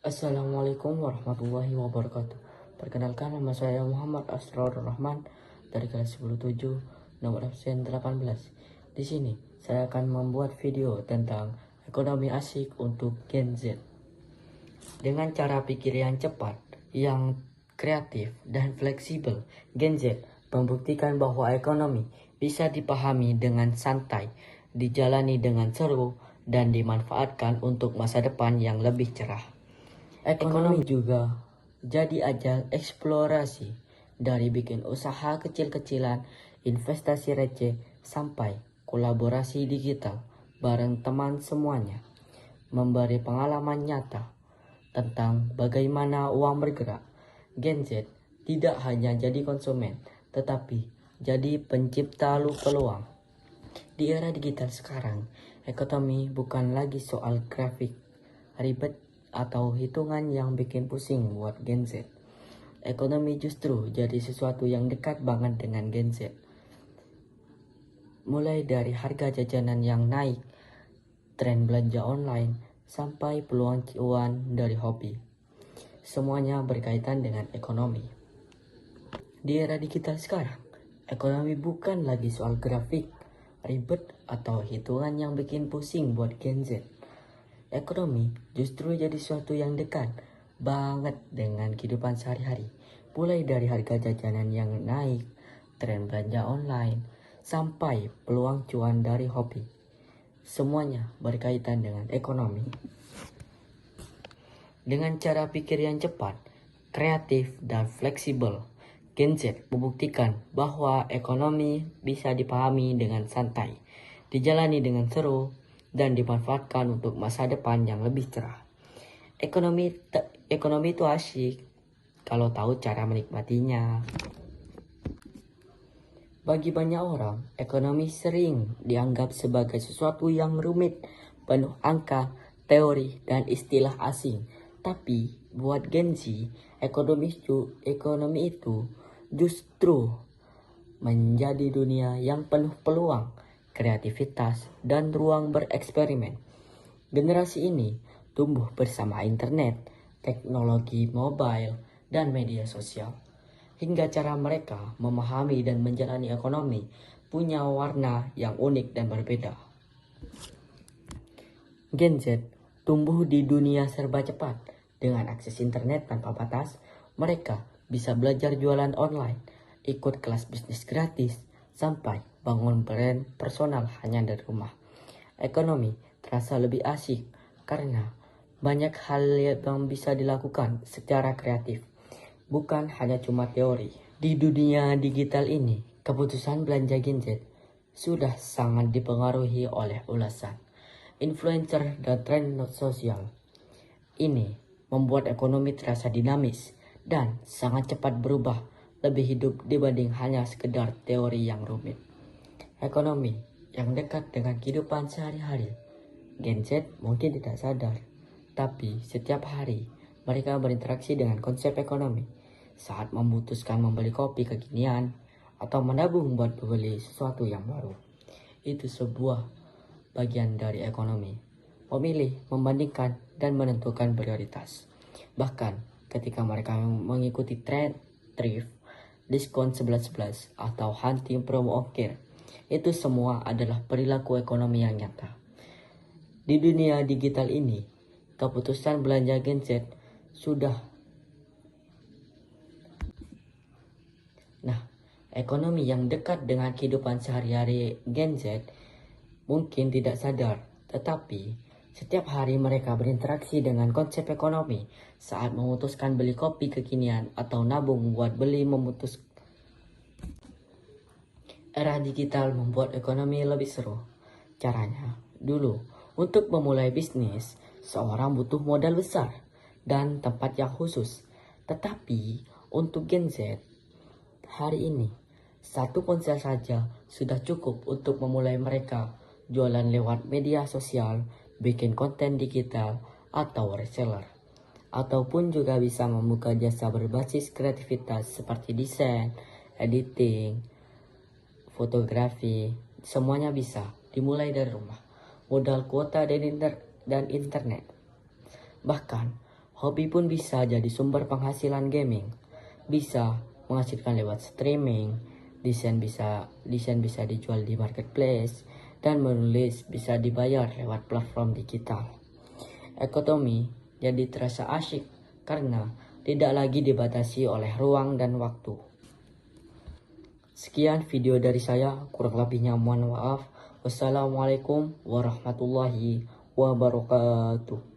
Assalamualaikum warahmatullahi wabarakatuh. Perkenalkan, nama saya Muhammad Asror Rahman dari kelas 107 nomor absen 18. Di sini saya akan membuat video tentang ekonomi asyik untuk Gen Z. Dengan cara pikir yang cepat, yang kreatif dan fleksibel, Gen Z membuktikan bahwa ekonomi bisa dipahami dengan santai, dijalani dengan seru, dan dimanfaatkan untuk masa depan yang lebih cerah. Ekonomi juga jadi ajang eksplorasi, dari bikin usaha kecil-kecilan, investasi receh, sampai kolaborasi digital bareng teman semuanya. Memberi pengalaman nyata tentang bagaimana uang bergerak. Gen Z tidak hanya jadi konsumen, tetapi jadi pencipta peluang. Di era digital sekarang, ekonomi bukan lagi soal grafik ribet atau hitungan yang bikin pusing buat Gen Z. Ekonomi justru jadi sesuatu yang dekat banget dengan Gen Z. Mulai dari harga jajanan yang naik, tren belanja online, sampai peluang cuan dari hobi. Semuanya berkaitan dengan ekonomi. Di era digital sekarang, ekonomi bukan lagi soal grafik ribet atau hitungan yang bikin pusing buat Gen Z. Ekonomi justru jadi sesuatu yang dekat banget dengan kehidupan sehari-hari. Mulai dari harga jajanan yang naik, tren belanja online, sampai peluang cuan dari hobi. Semuanya berkaitan dengan ekonomi. Dengan cara pikir yang cepat, kreatif, dan fleksibel, Gen Z membuktikan bahwa ekonomi bisa dipahami dengan santai, dijalani dengan seru, dan dimanfaatkan untuk masa depan yang lebih cerah. Ekonomi itu asyik kalau tahu cara menikmatinya. Bagi banyak orang, ekonomi sering dianggap sebagai sesuatu yang rumit, penuh angka, teori, dan istilah asing. Tapi buat Gen Z, ekonomi itu justru menjadi dunia yang penuh peluang, kreativitas, dan ruang bereksperimen. Generasi ini tumbuh bersama internet, teknologi mobile, dan media sosial. Hingga cara mereka memahami dan menjalani ekonomi punya warna yang unik dan berbeda. Gen Z tumbuh di dunia serba cepat. Dengan akses internet tanpa batas, mereka bisa belajar jualan online, ikut kelas bisnis gratis, sampai bangun brand personal hanya dari rumah. Ekonomi terasa lebih asik karena banyak hal yang bisa dilakukan secara kreatif, bukan hanya cuma teori. Di dunia digital ini, keputusan belanja Gen Z sudah sangat dipengaruhi oleh ulasan influencer dan tren sosial. Ini membuat ekonomi terasa dinamis dan sangat cepat berubah, lebih hidup dibanding hanya sekedar teori yang rumit. Ekonomi yang dekat dengan kehidupan sehari-hari. Gen Z mungkin tidak sadar, tapi setiap hari mereka berinteraksi dengan konsep ekonomi. Saat memutuskan membeli kopi kekinian atau menabung buat beli sesuatu yang baru, itu sebuah bagian dari ekonomi. Memilih, membandingkan, dan menentukan prioritas. Bahkan ketika mereka mengikuti tren thrift, diskon 11-11, atau hunting promo ongkir, itu semua adalah perilaku ekonomi yang nyata. Di dunia digital ini, keputusan belanja Gen Z sudah. Nah, ekonomi yang dekat dengan kehidupan sehari-hari Gen Z mungkin tidak sadar, tetapi setiap hari mereka berinteraksi dengan konsep ekonomi saat memutuskan beli kopi kekinian atau nabung buat beli memutus. Era digital membuat ekonomi lebih seru. Caranya, dulu untuk memulai bisnis, seorang butuh modal besar dan tempat yang khusus. Tetapi untuk Gen Z, hari ini, satu ponsel saja sudah cukup untuk memulai mereka jualan lewat media sosial, bikin konten digital, atau reseller. Ataupun juga bisa membuka jasa berbasis kreativitas seperti desain, editing, fotografi, semuanya bisa dimulai dari rumah. Modal kuota dan internet. Bahkan Hobi pun bisa jadi sumber penghasilan gaming. Bisa menghasilkan lewat streaming, desain bisa dijual di marketplace, dan menulis bisa dibayar lewat platform digital. Ekonomi jadi terasa asyik karena tidak lagi dibatasi oleh ruang dan waktu. Sekian video dari saya, kurang lebihnya mohon maaf. Wassalamualaikum warahmatullahi wabarakatuh.